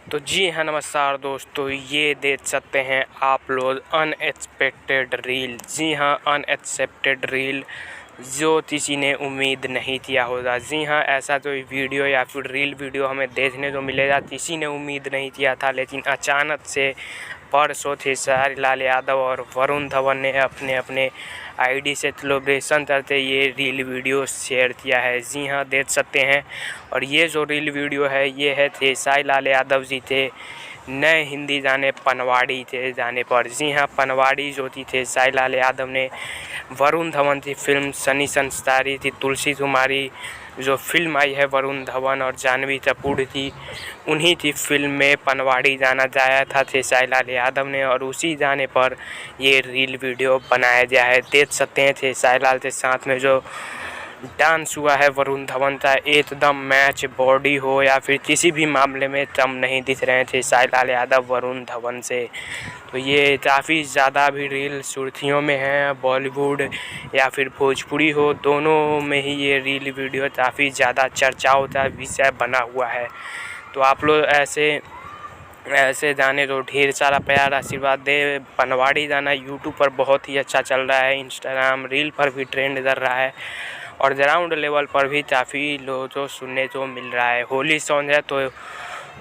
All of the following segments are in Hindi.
तो जी हाँ, नमस्कार दोस्तों, ये देख सकते हैं आप लोग अनएक्सपेक्टेड रील। जी हाँ, अनएक्सपेक्टेड रील जो किसी ने उम्मीद नहीं किया होगा। जी हाँ, ऐसा कोई वीडियो या फिर रील वीडियो हमें देखने को मिलेगा किसी ने उम्मीद नहीं किया था, लेकिन अचानक से परसों खेसारी लाल यादव और वरुण धवन ने अपने अपने आईडी से सेलिब्रेशन करते ये रील वीडियो शेयर किया है। जी हाँ, देख सकते हैं। और ये जो रील वीडियो है ये है खेसारी लाल यादव जी थे नए हिंदी जाने पनवाड़ी थे जाने पर। जी हाँ, पनवाड़ी जो थी खेसारी लाल यादव ने वरुण धवन की फिल्म सनी संस्कारी थी, तुलसी कुमारी जो फिल्म आई है वरुण धवन और जानवी कपूर की, उन्हीं की फिल्म में पनवाड़ी जाना जाया था खेसारी लाल यादव ने, और उसी जाने पर ये रील वीडियो बनाया गया है। देख सकते हैं खेसारी लाल के साथ में जो डांस हुआ है वरुण धवन का, एकदम मैच बॉडी हो या फिर किसी भी मामले में कम नहीं दिख रहे थे खेसारी लाल यादव वरुण धवन से। तो ये काफ़ी ज़्यादा भी रील सुर्खियों में है, बॉलीवुड या फिर भोजपुरी हो, दोनों में ही ये रील वीडियो काफ़ी ज़्यादा चर्चाओं का विषय बना हुआ है। तो आप लोग ऐसे जाने तो ढेर सारा प्यार आशीर्वाद दे। पनवाड़ी गाना यूट्यूब पर बहुत ही अच्छा चल रहा है, इंस्टाग्राम रील पर भी ट्रेंड कर रहा है और ग्राउंड लेवल पर भी काफ़ी लोगों को सुनने को मिल रहा है। होली सॉन्ग है तो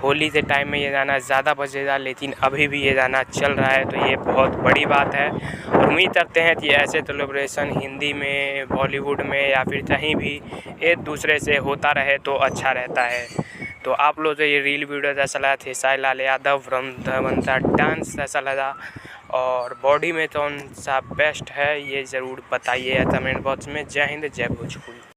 होली के टाइम में ये गाना ज़्यादा बजेगा, लेकिन अभी भी ये गाना चल रहा है, तो ये बहुत बड़ी बात है। उम्मीद करते हैं कि ऐसे सेलिब्रेशन हिंदी में, बॉलीवुड में या फिर कहीं भी एक दूसरे से होता रहे तो अच्छा रहता है। तो आप लोग जो ये रील वीडियो जैसा लगा खेसारी लाल यादव वरुण धवन का डांस कैसा लगा और बॉडी में कौन सा बेस्ट है, ये ज़रूर बताइए कमेंट बॉक्स में। जय हिंद, जय भोजपुरी।